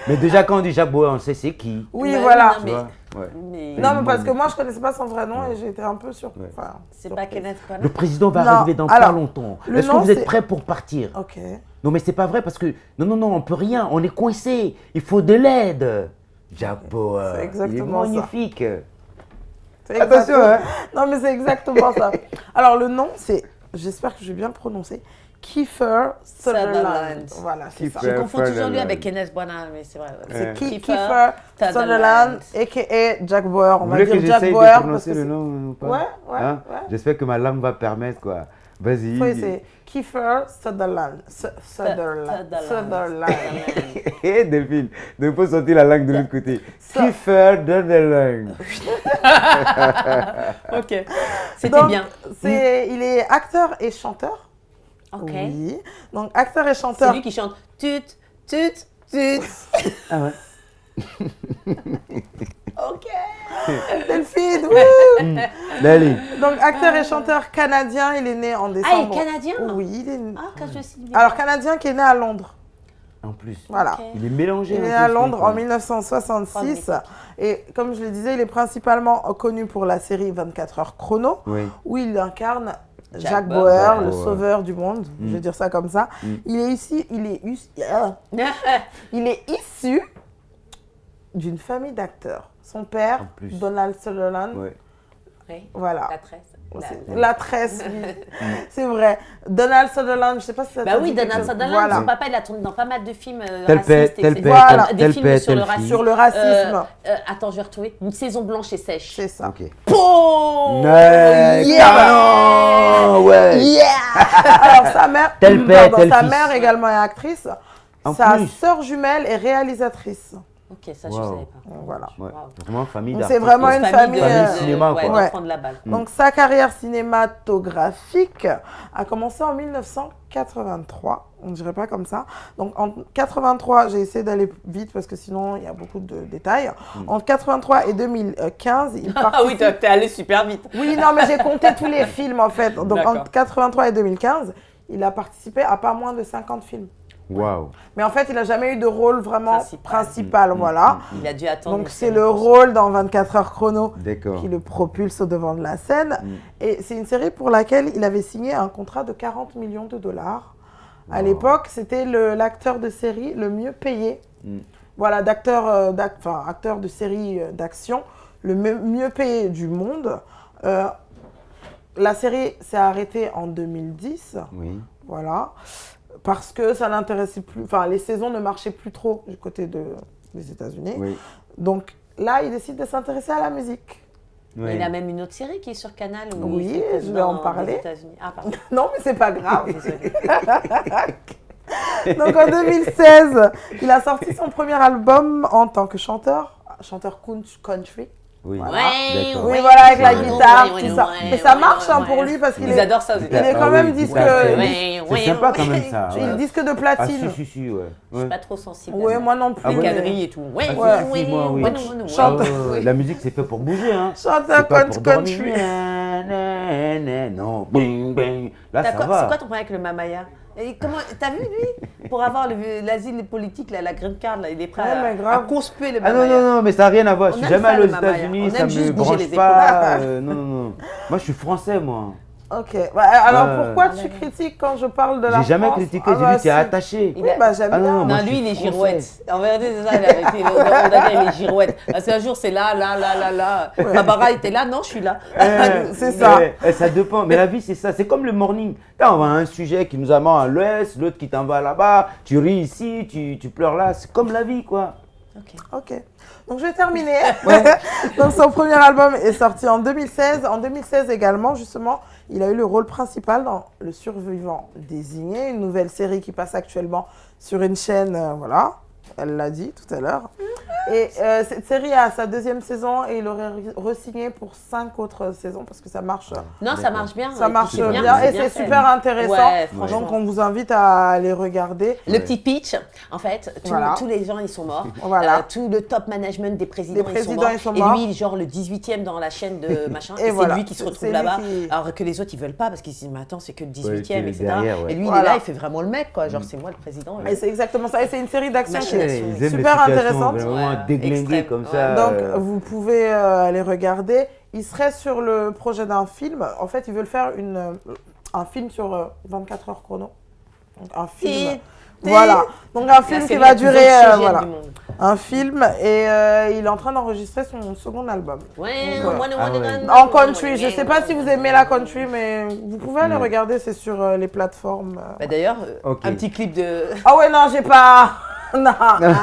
Speaker 1: Mais déjà, quand on dit Jack Bauer, on sait c'est qui.
Speaker 4: Oui,
Speaker 2: Ouais,
Speaker 4: voilà.
Speaker 2: non,
Speaker 1: Tu
Speaker 2: mais-
Speaker 1: vois Ouais.
Speaker 2: Mais
Speaker 4: Non, mais parce que moi, je connaissais pas son vrai nom et j'étais un peu sur.
Speaker 1: Ouais.
Speaker 4: Enfin,
Speaker 2: c'est pas
Speaker 4: surprise.
Speaker 2: Kenneth
Speaker 1: Le
Speaker 2: Branagh.
Speaker 1: président va
Speaker 4: Non,
Speaker 1: arriver dans
Speaker 4: alors,
Speaker 1: pas longtemps.
Speaker 4: le
Speaker 1: Est-ce que
Speaker 4: nom,
Speaker 1: vous êtes
Speaker 4: c'est-
Speaker 1: prêts pour partir
Speaker 4: Ok.
Speaker 1: Non, mais c'est pas vrai parce que. Non, on peut rien. On est coincé. Il faut de l'aide. Jack Bauer.
Speaker 4: C'est exactement
Speaker 1: il est
Speaker 4: ça.
Speaker 1: magnifique.
Speaker 4: C'est
Speaker 1: Attention,
Speaker 4: exactement-
Speaker 1: hein.
Speaker 4: Non, mais c'est exactement ça. Alors, le nom, c'est. J'espère que je vais bien le prononcer. Kiefer Sutherland.
Speaker 2: Sutherland.
Speaker 4: Voilà, c'est ça.
Speaker 2: Je confonds toujours lui
Speaker 1: Sutherland.
Speaker 2: avec Kenneth Branagh, mais c'est vrai.
Speaker 4: C'est
Speaker 2: Kiefer
Speaker 4: Kiefer Sutherland, a.k.a. Jack Bauer. On
Speaker 1: Vous
Speaker 4: va
Speaker 1: voulez
Speaker 4: dire
Speaker 1: que
Speaker 4: Jack
Speaker 1: j'essaye
Speaker 4: Bauer
Speaker 1: de
Speaker 4: parce
Speaker 1: prononcer
Speaker 4: que
Speaker 1: le
Speaker 4: c'est-
Speaker 1: nom ou pas
Speaker 4: Ouais, ouais,
Speaker 1: Hein
Speaker 4: ouais.
Speaker 1: J'espère que ma langue va permettre, quoi. Vas-y.
Speaker 4: Faut essayer. Kiefer Sutherland. Sutherland. Sutherland.
Speaker 1: Hé Delphine, ne faut sortir la langue de l'autre côté. Kiefer Sutherland.
Speaker 2: Ok. C'était
Speaker 4: Donc,
Speaker 2: bien.
Speaker 4: Il est acteur et chanteur.
Speaker 2: Ok.
Speaker 4: Oui. Donc, acteur et
Speaker 2: C'est
Speaker 4: chanteur.
Speaker 2: lui qui chante tut, tut, tut.
Speaker 1: Ah ouais.
Speaker 2: Ok.
Speaker 4: Delphine, wouh.
Speaker 1: Allez.
Speaker 4: Donc, acteur et chanteur canadien, il est né en
Speaker 2: Ah, il
Speaker 4: décembre.
Speaker 2: est canadien
Speaker 4: Oui, il est né.
Speaker 2: Ah, quand je suis
Speaker 4: Alors, canadien qui est né à Londres.
Speaker 1: En plus.
Speaker 4: Voilà.
Speaker 2: Ok.
Speaker 1: Il est mélangé.
Speaker 4: Il est
Speaker 1: en
Speaker 4: né à
Speaker 1: plus,
Speaker 4: Londres
Speaker 1: mec,
Speaker 4: en
Speaker 1: ouais.
Speaker 4: 1966. Et comme je le disais, il est principalement connu pour la série 24 heures chrono,
Speaker 1: Oui.
Speaker 4: où il incarne Jack Bauer,
Speaker 1: Bauer.
Speaker 4: le sauveur du monde, je vais dire ça comme ça. Il est issu d'une famille d'acteurs. Son père,
Speaker 1: En plus.
Speaker 4: Donald Sutherland,
Speaker 1: Ouais.
Speaker 2: Oui,
Speaker 4: voilà.
Speaker 2: la tresse.
Speaker 4: La tresse, oui. C'est vrai. Donald Sutherland, je sais pas si ça
Speaker 2: Bah
Speaker 4: te
Speaker 2: oui,
Speaker 4: dit quelque
Speaker 2: Donald
Speaker 4: chose.
Speaker 2: Sutherland,
Speaker 4: Voilà.
Speaker 2: son papa, il a tourné dans pas mal de films
Speaker 1: Tel père,
Speaker 2: racistes,
Speaker 1: tel
Speaker 2: etc.
Speaker 1: père,
Speaker 4: Voilà.
Speaker 2: Des
Speaker 1: tel
Speaker 2: films
Speaker 1: père,
Speaker 2: sur le
Speaker 1: telle
Speaker 2: racisme.
Speaker 1: fille.
Speaker 4: Sur le racisme.
Speaker 2: Attends, je vais retrouver. Une saison blanche et sèche.
Speaker 4: C'est ça.
Speaker 1: Ok.
Speaker 2: Oh
Speaker 1: Ouais, canon, ouais.
Speaker 2: Yeah.
Speaker 4: Alors sa mère,
Speaker 1: Tel père,
Speaker 4: pardon,
Speaker 1: tel
Speaker 4: sa
Speaker 1: fils.
Speaker 4: mère également est actrice.
Speaker 1: En
Speaker 4: Sa
Speaker 1: plus.
Speaker 4: sœur jumelle est réalisatrice.
Speaker 2: Ok, ça, je
Speaker 1: Wow.
Speaker 2: savais pas.
Speaker 4: Donc, voilà.
Speaker 1: Ouais.
Speaker 2: Wow.
Speaker 1: Vraiment famille
Speaker 4: Donc,
Speaker 1: d'artistes.
Speaker 4: c'est vraiment une famille,
Speaker 1: cinéma,
Speaker 2: ouais,
Speaker 1: quoi.
Speaker 2: d'enfants de la balle.
Speaker 4: Donc sa carrière cinématographique a commencé en 1983. On ne dirait pas comme ça. Donc en 83, j'ai essayé d'aller vite parce que sinon il y a beaucoup de détails. Entre 83 et 2015, il
Speaker 2: Ah oui,
Speaker 4: participe...
Speaker 2: t'es allé super vite.
Speaker 4: Oui, non, mais j'ai compté tous les films en fait. Donc
Speaker 2: D'accord.
Speaker 4: entre 83 et 2015, il a participé à pas moins de 50 films.
Speaker 1: Waouh.
Speaker 4: Mais en fait, il n'a jamais eu de rôle vraiment
Speaker 2: Principal.
Speaker 4: principal, voilà.
Speaker 2: Il a dû attendre.
Speaker 4: Donc
Speaker 2: une
Speaker 4: c'est
Speaker 2: série
Speaker 4: le
Speaker 2: pour ça.
Speaker 4: rôle dans 24 heures chrono
Speaker 1: D'accord.
Speaker 4: qui le propulse au devant de la scène. Et c'est une série pour laquelle il avait signé un contrat de 40 millions de dollars. À l'époque, c'était l'acteur de série le mieux payé. Voilà, acteur de série d'action, le mieux payé du monde. La série s'est arrêtée en 2010.
Speaker 1: Oui.
Speaker 4: Voilà. Parce que ça n'intéressait plus, enfin les saisons ne marchaient plus trop du côté des États-Unis.
Speaker 1: Oui.
Speaker 4: Donc là, il décide de s'intéresser à la musique.
Speaker 1: Oui.
Speaker 2: Il a même une autre série qui est sur Canal. Où
Speaker 4: Oui,
Speaker 2: il fait
Speaker 4: je vais en
Speaker 2: président
Speaker 4: parler.
Speaker 2: des États-Unis. Ah, pardon.
Speaker 4: Non, mais c'est pas grave.
Speaker 2: Désolée.
Speaker 4: Donc en 2016, il a sorti son premier album en tant que chanteur country.
Speaker 1: Oui.
Speaker 2: Ouais,
Speaker 1: D'accord.
Speaker 4: Oui,
Speaker 2: ouais.
Speaker 4: voilà, avec la
Speaker 2: Ouais,
Speaker 4: guitare,
Speaker 2: ouais,
Speaker 4: tout ça.
Speaker 2: ouais,
Speaker 4: Mais ça
Speaker 2: ouais,
Speaker 4: marche hein,
Speaker 2: ouais,
Speaker 4: pour
Speaker 2: ouais.
Speaker 4: lui parce qu'il
Speaker 2: Ils
Speaker 4: est,
Speaker 2: adorent ça aux
Speaker 4: il
Speaker 2: États-Unis.
Speaker 4: est quand même disque,
Speaker 1: C'est sympa quand même ça.
Speaker 4: il est
Speaker 1: Ouais.
Speaker 4: disque de
Speaker 1: Ah
Speaker 4: platine.
Speaker 1: si, ouais.
Speaker 2: Je suis pas trop sensible.
Speaker 4: Oui, moi non plus.
Speaker 1: Ah
Speaker 2: Les
Speaker 1: ouais.
Speaker 2: cadrilles et tout. Ouais,
Speaker 1: Ah, si, si, moi, oui.
Speaker 4: Chante.
Speaker 1: La musique, c'est fait pour bouger, hein.
Speaker 4: Chanteur
Speaker 1: C'est pas pour
Speaker 4: country.
Speaker 1: dormir. Non, bing, bing. Là, ça
Speaker 2: C'est
Speaker 1: va.
Speaker 2: quoi ton problème avec le Mamaya? Et comment, t'as vu lui? Pour avoir l'asile politique, la green card, là, il est prêt
Speaker 4: Ouais, mais
Speaker 2: à
Speaker 4: grave.
Speaker 2: conspuer le
Speaker 1: Ah
Speaker 2: Mamaya.
Speaker 1: non, mais ça n'a rien à voir. Je
Speaker 2: On
Speaker 1: suis
Speaker 2: aime
Speaker 1: jamais
Speaker 2: ça,
Speaker 1: allé aux
Speaker 2: le Mamaya.
Speaker 1: États-Unis,
Speaker 2: On
Speaker 1: ça
Speaker 2: aime
Speaker 1: me
Speaker 2: juste bouger
Speaker 1: branche
Speaker 2: les
Speaker 1: pas. Non. Moi, je suis français, moi.
Speaker 4: Ok. Bah, alors
Speaker 1: Ouais.
Speaker 4: pourquoi tu critiques quand je parle de la
Speaker 1: J'ai jamais
Speaker 4: France?
Speaker 1: critiqué,
Speaker 4: Ah
Speaker 1: j'ai
Speaker 4: bah
Speaker 1: dit tu es
Speaker 4: si.
Speaker 1: attaché.
Speaker 4: Oui, bah j'aime
Speaker 1: Ah non,
Speaker 4: bien.
Speaker 1: non, moi,
Speaker 2: Non,
Speaker 1: je
Speaker 2: lui,
Speaker 1: suis
Speaker 2: il est
Speaker 1: français.
Speaker 2: girouette. En vérité, c'est ça, il a été. On a les girouettes. Parce qu'un jour, c'est là. Barbara était là, non, je suis là.
Speaker 4: C'est ça.
Speaker 1: Ça dépend. Mais la vie, c'est ça. C'est comme le morning. Là, on va à un sujet qui nous amène à l'ouest, l'autre qui t'envoie là-bas. Tu ris ici, tu pleures là. C'est comme la vie, quoi.
Speaker 4: Ok. Donc je vais terminer. Donc son premier album est sorti en 2016. En 2016 également, justement, il a eu le rôle principal dans Le Survivant Désigné, une nouvelle série qui passe actuellement sur une chaîne, voilà. Elle l'a dit tout à l'heure. Et cette série a sa deuxième saison et il aurait re-signé pour 5 autres saisons parce que ça marche.
Speaker 2: Non, ça marche bien.
Speaker 4: Ça marche
Speaker 2: C'est
Speaker 4: bien, et c'est
Speaker 2: fait.
Speaker 4: super intéressant.
Speaker 2: Ouais, franchement.
Speaker 4: Donc on vous invite à aller regarder.
Speaker 2: Le petit pitch, en fait,
Speaker 4: Voilà.
Speaker 2: tous les gens, ils sont morts.
Speaker 4: Voilà.
Speaker 2: Tout le top management des présidents,
Speaker 4: ils sont
Speaker 2: Et
Speaker 4: morts.
Speaker 2: lui, genre le 18e dans la chaîne de machin.
Speaker 4: Et
Speaker 2: Et
Speaker 4: voilà.
Speaker 2: c'est lui qui se
Speaker 4: C'est
Speaker 2: retrouve
Speaker 4: lui
Speaker 2: là-bas.
Speaker 4: qui-
Speaker 2: Alors que les autres, ils veulent pas parce qu'ils se disent, mais attends, c'est que le 18e,
Speaker 1: qui est
Speaker 2: etc.
Speaker 1: derrière, ouais.
Speaker 2: Et lui, il
Speaker 4: Voilà.
Speaker 2: est là, il fait vraiment le mec, quoi. Genre, c'est moi le président.
Speaker 4: Et c'est exactement ça. Et c'est une série d'action qui est
Speaker 2: Machination.
Speaker 1: Ils aiment
Speaker 4: super
Speaker 1: les situations
Speaker 4: intéressante.
Speaker 1: vraiment
Speaker 2: Ouais,
Speaker 1: déglinguées
Speaker 2: extrême.
Speaker 1: comme
Speaker 2: Ouais.
Speaker 1: ça.
Speaker 4: Donc, vous pouvez aller regarder. Il serait sur le projet d'un film. En fait, ils veulent faire un film sur 24 heures chrono. Donc, un film. Voilà. Donc, un film qui va durer. Voilà. Un film. Et il est en train d'enregistrer son second album.
Speaker 2: Ouais,
Speaker 1: Ah
Speaker 4: En country. Je ne sais pas si vous aimez la country, mais vous pouvez aller regarder. C'est sur les plateformes.
Speaker 2: Bah, d'ailleurs,
Speaker 1: Ok.
Speaker 2: un petit clip de.
Speaker 4: Ah ouais, non, j'ai pas. Non, non.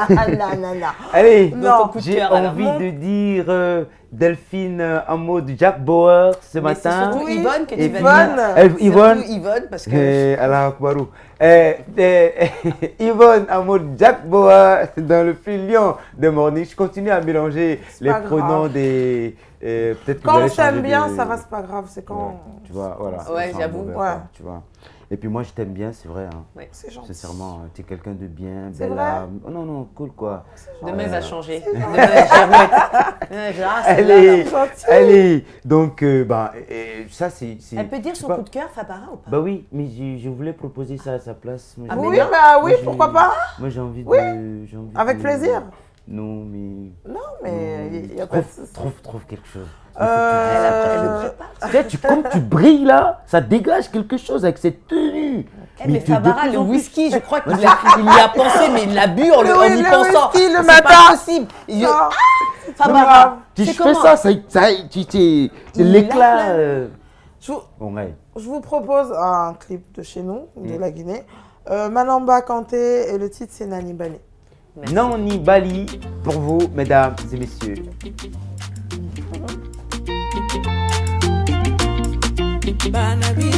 Speaker 1: Allez,
Speaker 4: Non.
Speaker 2: coup de
Speaker 1: j'ai
Speaker 2: cœur, alors.
Speaker 1: envie de dire Delphine en mode Jack Bauer ce
Speaker 2: Mais c'est
Speaker 1: matin.
Speaker 2: surtout
Speaker 4: Oui,
Speaker 2: Yvonne que tu
Speaker 1: Et
Speaker 2: vas
Speaker 1: puis,
Speaker 2: dire.
Speaker 1: Yvonne,
Speaker 2: Surtout Yvonne, parce que.
Speaker 1: Allah Akbarou. Yvonne en mode Jack Bauer dans le filion de Morning. Je continue à mélanger les
Speaker 4: pas
Speaker 1: pronoms
Speaker 4: grave.
Speaker 1: des. Peut-être que vous
Speaker 4: Quand
Speaker 1: allez
Speaker 4: on s'aime
Speaker 1: changer
Speaker 4: bien,
Speaker 1: de-
Speaker 4: ça va, c'est pas grave. C'est quand.
Speaker 1: Ouais, tu vois, voilà.
Speaker 2: Ouais,
Speaker 1: c'est
Speaker 2: j'avoue.
Speaker 1: mauvais,
Speaker 4: Ouais.
Speaker 1: quoi, tu vois. Et puis moi, je t'aime bien, c'est vrai. Hein.
Speaker 4: C'est gentil.
Speaker 1: Sincèrement, tu es quelqu'un de bien,
Speaker 4: C'est
Speaker 1: belle
Speaker 4: vrai
Speaker 1: âme. Oh, non, cool quoi.
Speaker 2: Demain, il va changer. Demain, girouette. Ah, celle-là,
Speaker 1: Allez,
Speaker 2: là.
Speaker 4: Gentil.
Speaker 1: allez. Donc, ça, c'est.
Speaker 2: Elle peut dire
Speaker 1: je
Speaker 2: son
Speaker 1: sais pas.
Speaker 2: coup de cœur, Fabara, ou pas?
Speaker 1: Bah oui, mais je voulais proposer ça à sa place. Moi,
Speaker 2: Ah,
Speaker 1: j'ai-
Speaker 2: mais
Speaker 4: Oui,
Speaker 2: non.
Speaker 4: bah oui,
Speaker 1: moi, j'ai-
Speaker 4: pourquoi pas.
Speaker 1: Moi, j'ai envie
Speaker 4: Oui,
Speaker 1: de. j'ai envie
Speaker 4: avec
Speaker 1: de-
Speaker 4: plaisir.
Speaker 1: Non, mais...
Speaker 4: Non, mais il n'y a pas de souci.
Speaker 1: Trouve quelque chose. Comme tu brilles là, ça dégage quelque chose avec cette tenue.
Speaker 2: Mais
Speaker 1: tu es de
Speaker 2: Fabara,
Speaker 1: plus
Speaker 2: le
Speaker 1: en plus-
Speaker 2: whisky, je crois qu'il y a pensé, mais il l'a bu en y
Speaker 4: Le
Speaker 2: pensant.
Speaker 4: whisky, le
Speaker 2: C'est
Speaker 4: matin.
Speaker 2: pas possible.
Speaker 4: Non.
Speaker 2: Fabara,
Speaker 1: Tu
Speaker 2: c'est
Speaker 1: fais
Speaker 2: comment
Speaker 1: ça, c'est l'éclat.
Speaker 4: Je vous,
Speaker 1: Ouais.
Speaker 4: je vous propose un clip de chez nous, de la Guinée. Manamba Kanté et le titre c'est Nani Bali.
Speaker 2: Merci.
Speaker 1: Nani Bali pour vous, mesdames et messieurs.
Speaker 5: Banabi,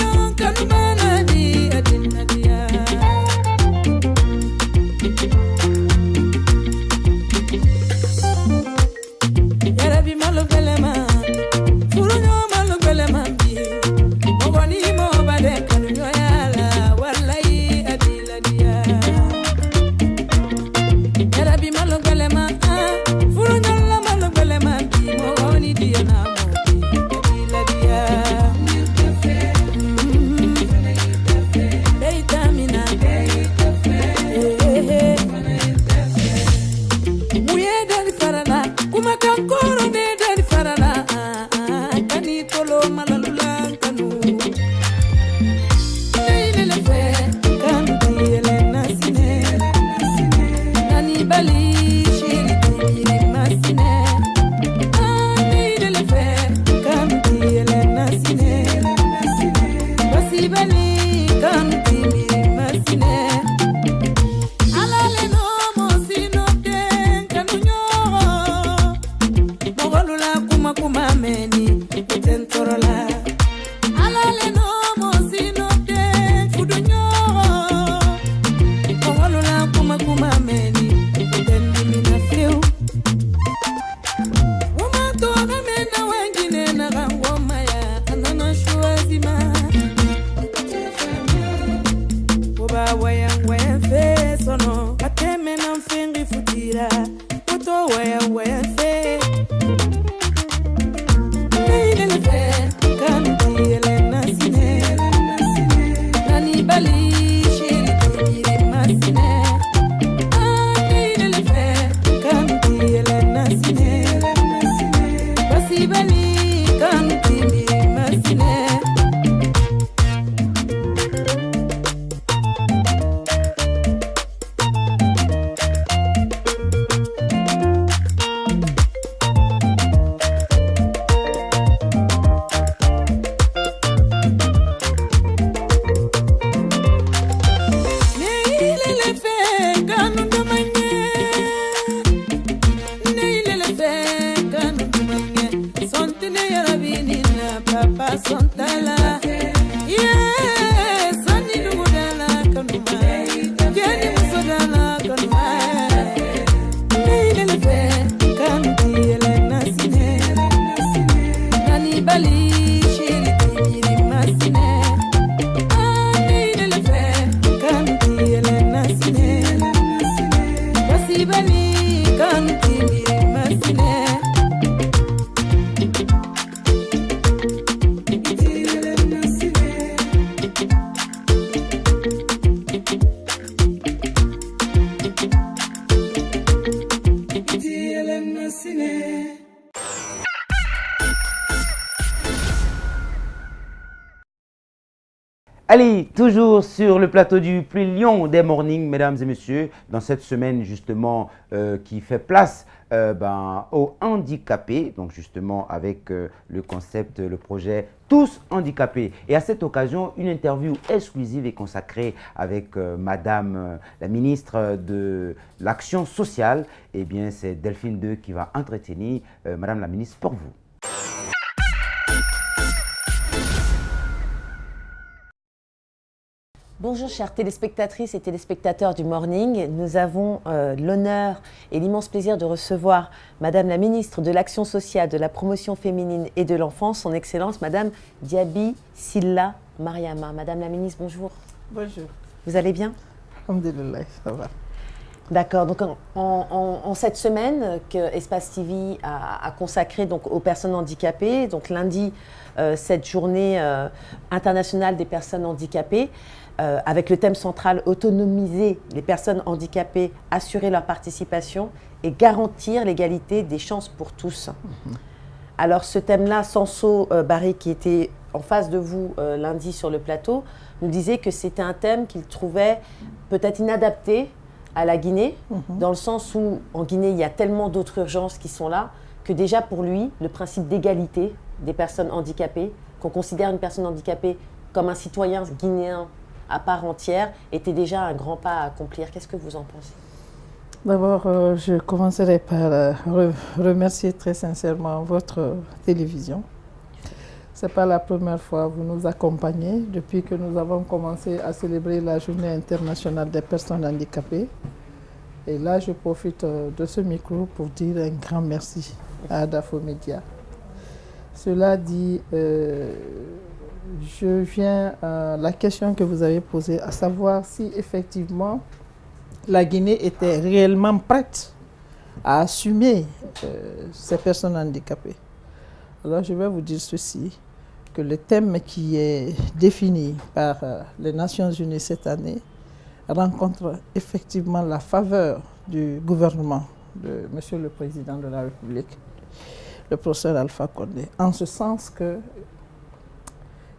Speaker 5: oh, kanumanadi, adinadia. Yarabi malo belema, furunyo malo belema bi. Mobani mo bade kanunyo yala, wallahi adiladia. Yarabi malo belema, furunyo la malo belema bi. Mobani diya na mo bi, adiladia. Beitamina, muye dari farala, kuma kankoro ne dari farala, kani tolo malalula kanu. Neile fe, kanu diele nasine, nani bali shiri diele masine. Neile fe, kanu diele nasine, basi bali kanu diele masine. Alale no mosino ten kanunyo, mogolula kuma kuma meni ten torola. Alale no mosino ten fudunyo, mogolula kuma kuma meni ten dimina feu. Wama to mena wengine na gangoma ya anana shuazima. Oba wayan wayan fe sono ateme na mfingi futira oto wayan wayan fe neile fe kandi ele nasine nani bali shiri tiri masine neile fe kandi ele nasine basi bali kandi masine. Neile fe kanu ndamanye, neile fe kanu ndamanye. Sontine yarabini na papa sontala, yeah, sani dugudala kanuma, jeni musodala kanuma. Neile fe kanu diele nasine, nani bali shiri tiri masine. Neile fe kanu diele nasine, basi bali kanu tiri masine. Diele nasine. Diele nasine.
Speaker 1: Allez, toujours sur le plateau du plus lion des mornings, mesdames et messieurs, dans cette semaine justement qui fait place aux handicapés, donc justement avec le concept, le projet Tous handicapés. Et à cette occasion, une interview exclusive est consacrée avec Madame la ministre de l'Action sociale. Eh bien, c'est Delphine 2 qui va entretenir Madame la ministre pour vous.
Speaker 2: Bonjour chères téléspectatrices et téléspectateurs du Morning. Nous avons l'honneur et l'immense plaisir de recevoir Madame la ministre de l'Action sociale, de la promotion féminine et de l'enfance, son Excellence Madame Diaby Silla Mariama. Madame la ministre, bonjour.
Speaker 4: Bonjour.
Speaker 2: Vous allez bien?
Speaker 4: Alhamdulillah, ça va.
Speaker 2: D'accord, donc en cette semaine que Espace TV a consacrée donc aux personnes handicapées, donc lundi, cette journée internationale des personnes handicapées, avec le thème central autonomiser les personnes handicapées, assurer leur participation et garantir l'égalité des chances pour tous. Alors ce thème-là, Sanso Barry, qui était en face de vous lundi sur le plateau, nous disait que c'était un thème qu'il trouvait peut-être inadapté à la Guinée, dans le sens où en Guinée, il y a tellement d'autres urgences qui sont là, que déjà pour lui, le principe d'égalité des personnes handicapées, qu'on considère une personne handicapée comme un citoyen guinéen à part entière, était déjà un grand pas à accomplir. Qu'est-ce que vous en pensez?
Speaker 6: D'abord, je commencerai par remercier très sincèrement votre télévision. Ce n'est pas la première fois que vous nous accompagnez depuis que nous avons commencé à célébrer la Journée internationale des personnes handicapées. Et là, je profite de ce micro pour dire un grand merci à Adafo Média. Cela dit, je viens à la question que vous avez posée, à savoir si effectivement la Guinée était réellement prête à assumer ces personnes handicapées. Alors, je vais vous dire ceci, que le thème qui est défini par les Nations Unies cette année rencontre effectivement la faveur du gouvernement de Monsieur le Président de la République, le professeur Alpha Condé, en ce sens que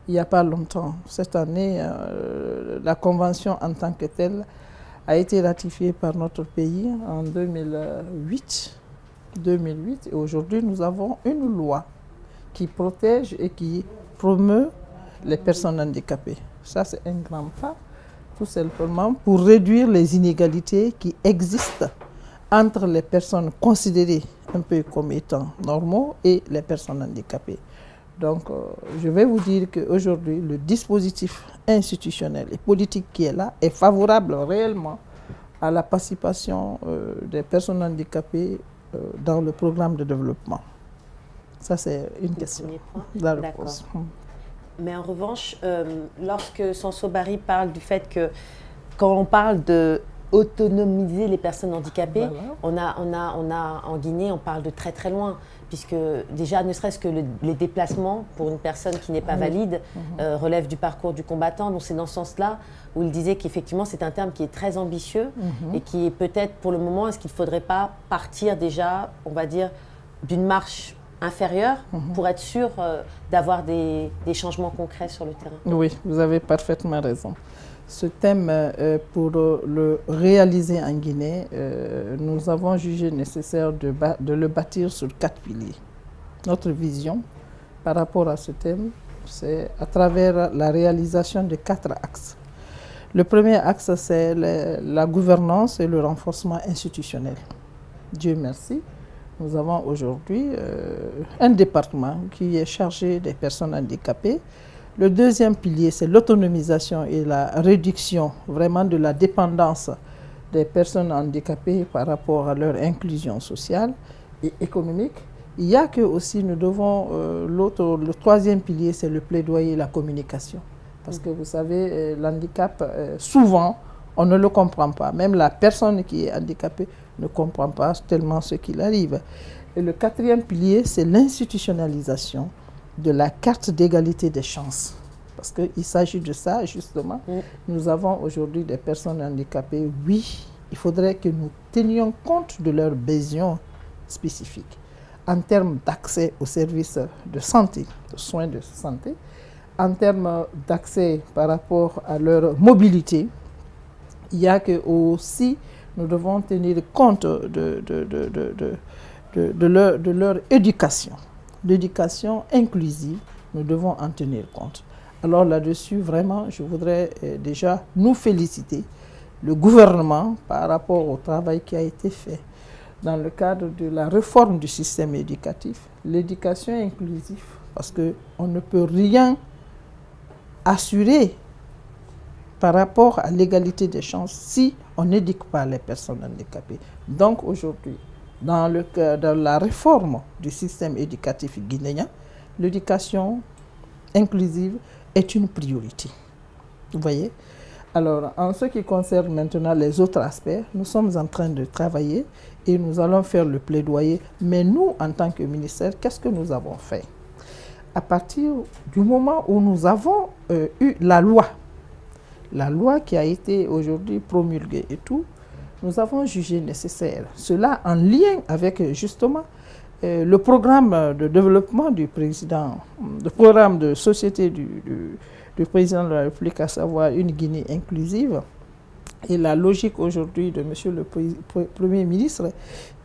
Speaker 6: il n'y a pas longtemps, cette année, la Convention en tant que telle a été ratifiée par notre pays en 2008, et aujourd'hui nous avons une loi qui protège et qui promeut les personnes handicapées. Ça, c'est un grand pas, tout simplement pour réduire les inégalités qui existent entre les personnes considérées un peu comme étant normaux et les personnes handicapées. Donc, je vais vous dire qu'aujourd'hui, le dispositif institutionnel et politique qui est là est favorable réellement à la participation des personnes handicapées dans le programme de développement. Ça, c'est une question.
Speaker 2: D'accord. Mais en revanche, lorsque Sanso Barry parle du fait que quand on parle de autonomiser les personnes handicapées, voilà. on a en Guinée, on parle de très très loin, puisque déjà, ne serait-ce que les déplacements pour une personne qui n'est pas valide relèvent du parcours du combattant. Donc c'est dans ce sens-là où il disait qu'effectivement c'est un terme qui est très ambitieux et qui est peut-être pour le moment, est-ce qu'il ne faudrait pas partir déjà, on va dire, d'une marche inférieure pour être sûr d'avoir des changements concrets sur le terrain?
Speaker 6: Oui, vous avez parfaitement raison. Ce thème, pour le réaliser en Guinée, nous avons jugé nécessaire de le bâtir sur 4 piliers. Notre vision par rapport à ce thème, c'est à travers la réalisation de 4 axes. Le premier axe, c'est la gouvernance et le renforcement institutionnel. Dieu merci, nous avons aujourd'hui un département qui est chargé des personnes handicapées. Le deuxième pilier, c'est l'autonomisation et la réduction vraiment de la dépendance des personnes handicapées par rapport à leur inclusion sociale et économique. Il y a que aussi, nous devons, le troisième pilier, c'est le plaidoyer et la communication. Parce que vous savez, l'handicap, souvent, on ne le comprend pas. Même la personne qui est handicapée ne comprend pas tellement ce qu'il arrive. Et le quatrième pilier, c'est l'institutionnalisation de la carte d'égalité des chances. Parce qu'il s'agit de ça, justement. Nous avons aujourd'hui des personnes handicapées. Oui, il faudrait que nous tenions compte de leurs besoins spécifiques en termes d'accès aux services de santé, de soins de santé, en termes d'accès par rapport à leur mobilité. Il y a que aussi, nous devons tenir compte de leur éducation. L'éducation inclusive, nous devons en tenir compte. Alors là-dessus, vraiment, je voudrais déjà nous féliciter, le gouvernement, par rapport au travail qui a été fait dans le cadre de la réforme du système éducatif, l'éducation inclusive, parce qu'on ne peut rien assurer par rapport à l'égalité des chances si on n'éduque pas les personnes handicapées. Donc aujourd'hui, dans la réforme du système éducatif guinéen, l'éducation inclusive est une priorité. Vous voyez? Alors, en ce qui concerne maintenant les autres aspects, nous sommes en train de travailler et nous allons faire le plaidoyer. Mais nous, en tant que ministère, qu'est-ce que nous avons fait? À partir du moment où nous avons eu la loi qui a été aujourd'hui promulguée et tout, nous avons jugé nécessaire, cela en lien avec justement le programme de développement du président, le programme de société du président de la République, à savoir une Guinée inclusive, et la logique aujourd'hui de Monsieur le Premier ministre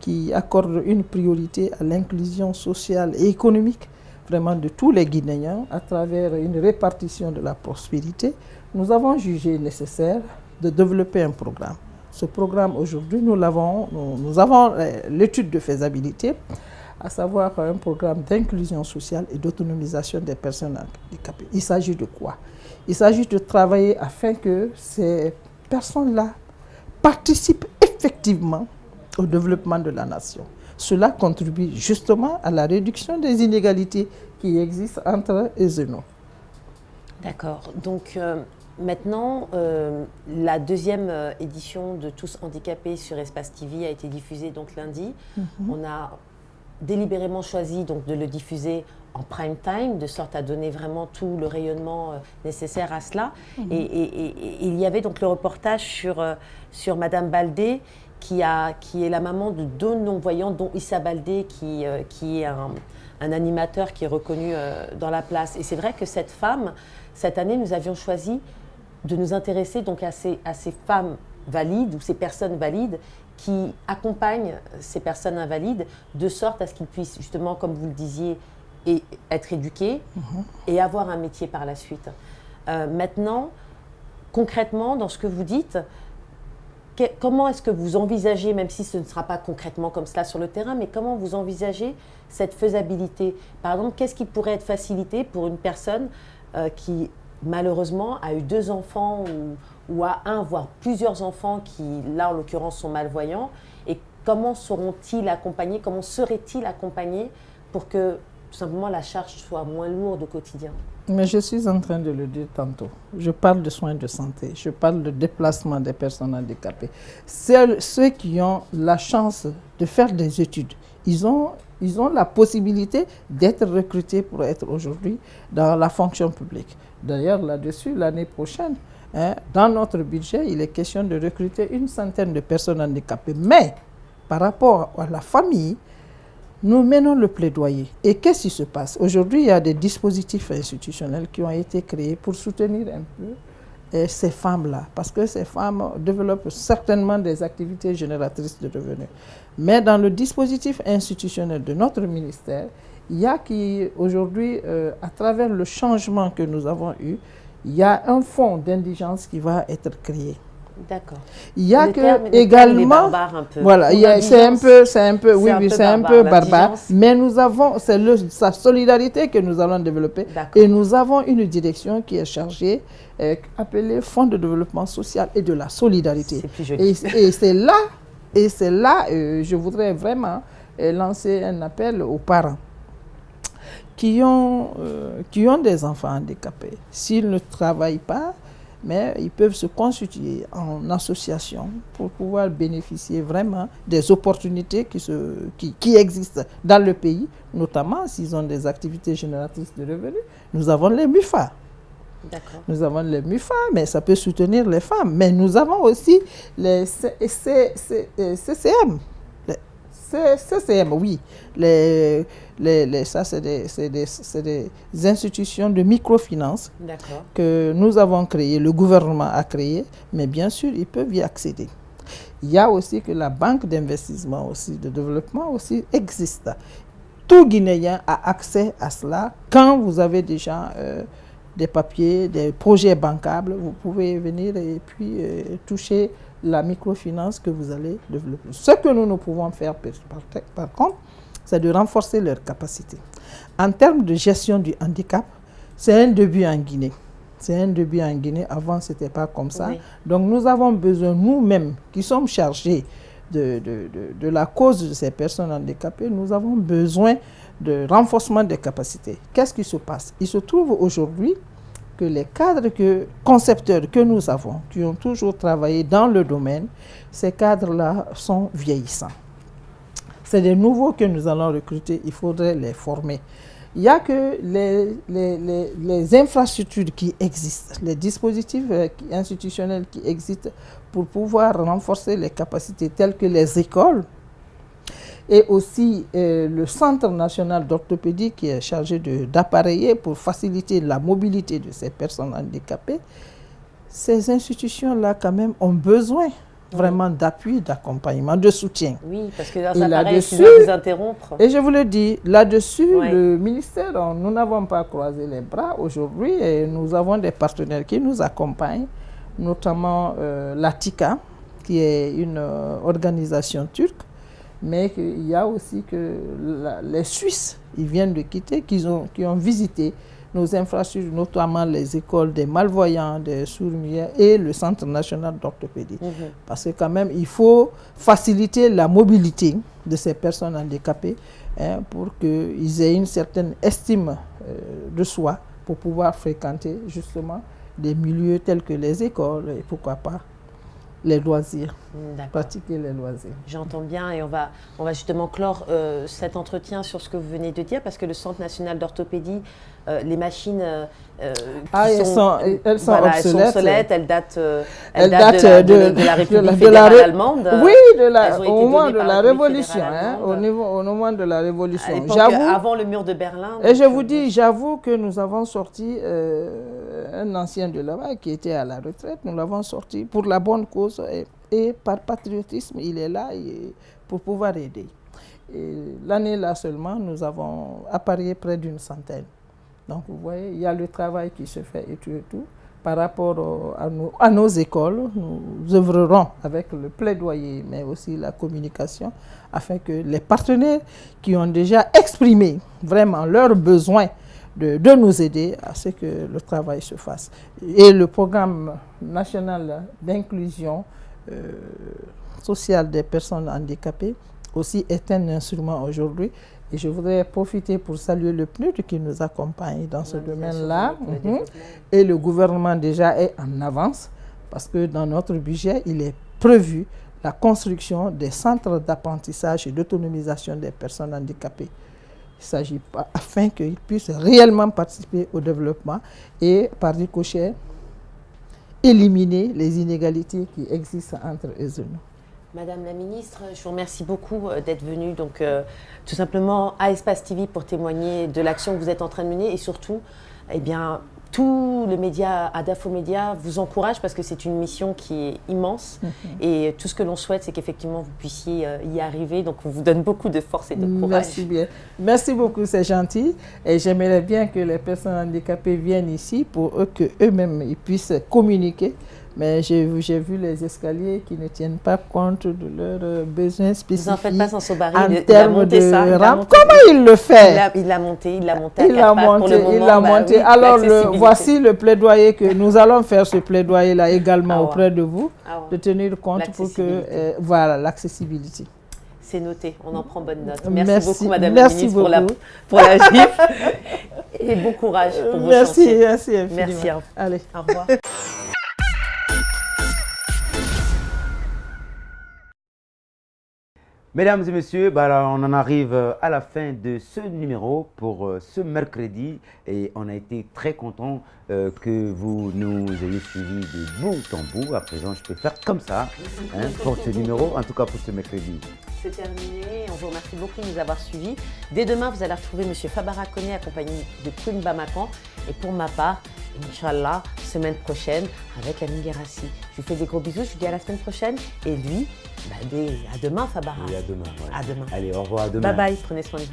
Speaker 6: qui accorde une priorité à l'inclusion sociale et économique vraiment de tous les Guinéens à travers une répartition de la prospérité, nous avons jugé nécessaire de développer un programme. Ce programme aujourd'hui, nous avons l'étude de faisabilité, à savoir un programme d'inclusion sociale et d'autonomisation des personnes handicapées. Il s'agit de quoi? Il s'agit de travailler afin que ces personnes-là participent effectivement au développement de la nation. Cela contribue justement à la réduction des inégalités qui existent entre eux et nous.
Speaker 2: D'accord. Donc maintenant, la deuxième édition de Tous handicapés sur Espace TV a été diffusée donc lundi. On a délibérément choisi donc de le diffuser en prime time, de sorte à donner vraiment tout le rayonnement nécessaire à cela. Et il y avait donc le reportage sur Madame Baldé, qui est la maman de deux non-voyants, dont Issa Baldé, qui est un animateur qui est reconnu dans la place. Et c'est vrai que cette femme, cette année, nous avions choisi de nous intéresser donc à ces femmes valides ou ces personnes valides qui accompagnent ces personnes invalides de sorte à ce qu'ils puissent justement, comme vous le disiez, être éduqués et avoir un métier par la suite. Maintenant, concrètement, dans ce que vous dites, comment est-ce que vous envisagez, même si ce ne sera pas concrètement comme cela sur le terrain, mais comment vous envisagez cette faisabilité? Par exemple, qu'est-ce qui pourrait être facilité pour une personne qui, malheureusement, a eu 2 enfants ou a un, voire plusieurs enfants qui, là, en l'occurrence, sont malvoyants? Et comment seront-ils accompagnés, comment seraient-ils accompagnés pour que, tout simplement, la charge soit moins lourde au quotidien?
Speaker 6: Mais je suis en train de le dire tantôt. Je parle de soins de santé, je parle de déplacement des personnes handicapées. Ceux qui ont la chance de faire des études, ils ont la possibilité d'être recrutés pour être aujourd'hui dans la fonction publique. D'ailleurs, là-dessus, l'année prochaine, dans notre budget, il est question de recruter 100 de personnes handicapées. Mais par rapport à la famille, nous menons le plaidoyer. Et qu'est-ce qui se passe? Aujourd'hui, il y a des dispositifs institutionnels qui ont été créés pour soutenir un peu ces femmes-là. Parce que ces femmes développent certainement des activités génératrices de revenus. Mais dans le dispositif institutionnel de notre ministère, il y a aujourd'hui, à travers le changement que nous avons eu, il y a un fonds d'indigence qui va être créé.
Speaker 2: D'accord.
Speaker 6: Il y a également, voilà, c'est un peu barbare, mais nous avons, sa solidarité que nous allons développer, et nous avons une direction qui est chargée, appelée Fonds de développement social et de la solidarité.
Speaker 2: C'est plus joli.
Speaker 6: Et c'est là, je voudrais vraiment lancer un appel aux parents qui ont des enfants handicapés. S'ils ne travaillent pas, mais ils peuvent se constituer en association pour pouvoir bénéficier vraiment des opportunités qui existent dans le pays, notamment s'ils ont des activités génératrices de revenus. Nous avons les MUFA. Nous avons les MUFA, mais ça peut soutenir les femmes. Mais nous avons aussi les CCM. CCM, oui. Ça, c'est des institutions de microfinance que nous avons créées, le gouvernement a créé, mais bien sûr, ils peuvent y accéder. Il y a aussi que la banque d'investissement aussi, de développement aussi existe. Tout Guinéen a accès à cela. Quand vous avez déjà des papiers, des projets bancables, vous pouvez venir et puis toucher la microfinance que vous allez développer. Ce que nous pouvons faire par contre, c'est de renforcer leurs capacités. En termes de gestion du handicap, c'est un début en Guinée. C'est un début en Guinée. Avant, ce n'était pas comme ça. Oui. Donc, nous avons besoin, nous-mêmes, qui sommes chargés de la cause de ces personnes handicapées, nous avons besoin de renforcement des capacités. Qu'est-ce qui se passe? Il se trouve aujourd'hui que les cadres concepteurs que nous avons, qui ont toujours travaillé dans le domaine, ces cadres-là sont vieillissants. C'est des nouveaux que nous allons recruter, il faudrait les former. Il n'y a que les infrastructures qui existent, les dispositifs institutionnels qui existent pour pouvoir renforcer les capacités telles que les écoles et aussi le Centre national d'orthopédie qui est chargé d'appareiller pour faciliter la mobilité de ces personnes handicapées. Ces institutions-là, quand même, ont besoin vraiment d'appui, d'accompagnement, de soutien.
Speaker 2: Oui, parce que leurs appareils, ils doivent vous interrompre.
Speaker 6: Et je vous le dis, là-dessus, le ministère, nous n'avons pas croisé les bras aujourd'hui et nous avons des partenaires qui nous accompagnent, notamment l'ATICA, qui est une organisation turque, mais il y a aussi que les Suisses, ils viennent de quitter, qui ont visité nos infrastructures, notamment les écoles des malvoyants, des sourds-muets et le Centre national d'orthopédie. Parce que quand même, il faut faciliter la mobilité de ces personnes handicapées pour qu'ils aient une certaine estime de soi pour pouvoir fréquenter justement des milieux tels que les écoles et pourquoi pas les loisirs, pratiquer les loisirs.
Speaker 2: J'entends bien et on va justement clore cet entretien sur ce que vous venez de dire parce que le Centre national d'orthopédie, les machines
Speaker 6: elles sont
Speaker 2: obsolètes, elles datent de la République fédérale allemande.
Speaker 6: Oui, au moment de la Révolution, au moment de la Révolution.
Speaker 2: Avant le mur de Berlin.
Speaker 6: Et je vous dis, j'avoue que nous avons sorti un ancien de là-bas qui était à la retraite, nous l'avons sorti pour la bonne cause et par patriotisme, il est là pour pouvoir aider. L'année là seulement, nous avons appareillé près d'une centaine. Donc vous voyez, il y a le travail qui se fait et tout. Par rapport à nos écoles, nous œuvrerons avec le plaidoyer, mais aussi la communication, afin que les partenaires qui ont déjà exprimé vraiment leurs besoins de nous aider à ce que le travail se fasse. Et le programme national d'inclusion sociale des personnes handicapées aussi est un instrument aujourd'hui. Et je voudrais profiter pour saluer le PNUD qui nous accompagne dans ce domaine-là. Et le gouvernement déjà est en avance parce que dans notre budget, il est prévu la construction des centres d'apprentissage et d'autonomisation des personnes handicapées. Il s'agit pas afin qu'ils puissent réellement participer au développement et par ricochet éliminer les inégalités qui existent entre eux et nous.
Speaker 2: Madame la ministre, je vous remercie beaucoup d'être venue donc, tout simplement à Espace TV pour témoigner de l'action que vous êtes en train de mener et surtout, eh bien, tout le média, Adafo Média, vous encourage parce que c'est une mission qui est immense et tout ce que l'on souhaite, c'est qu'effectivement vous puissiez y arriver. Donc, on vous donne beaucoup de force et de courage.
Speaker 6: Merci bien. Merci beaucoup, c'est gentil. Et j'aimerais bien que les personnes handicapées viennent ici pour qu'eux-mêmes ils puissent communiquer. Mais j'ai vu les escaliers qui ne tiennent pas compte de leurs besoins spécifiques.
Speaker 2: Vous n'en faites pas sans Sobari,
Speaker 6: en termes de rampe. Comment il le fait?
Speaker 2: Il l'a monté à quatre pattes pour le moment.
Speaker 6: Il l'a monté. Alors, voici le plaidoyer que nous allons faire, ce plaidoyer-là également auprès de vous, de tenir compte pour que, voilà, l'accessibilité.
Speaker 2: C'est noté, on en prend bonne note. Merci beaucoup, Madame la ministre, pour la gifle. Et bon courage pour vos chantiers.
Speaker 6: Merci infiniment.
Speaker 2: Merci.
Speaker 6: Allez.
Speaker 2: Au revoir.
Speaker 1: Mesdames et messieurs, on en arrive à la fin de ce numéro pour ce mercredi et on a été très contents que vous nous ayez suivis de bout en bout. À présent, je peux faire comme ça pour ce numéro, en tout cas pour ce mercredi.
Speaker 2: C'est terminé, on vous remercie beaucoup de nous avoir suivis. Dès demain, vous allez retrouver M. Fabara Koné accompagné de Queen Bamakan et pour ma part, Inch'Allah, semaine prochaine avec la Mingerassi. Je vous fais des gros bisous, je vous dis à la semaine prochaine et lui, à demain Fabara.
Speaker 1: Oui, à demain.
Speaker 2: À demain.
Speaker 1: Allez, au revoir, à demain.
Speaker 2: Bye bye, prenez soin de vous.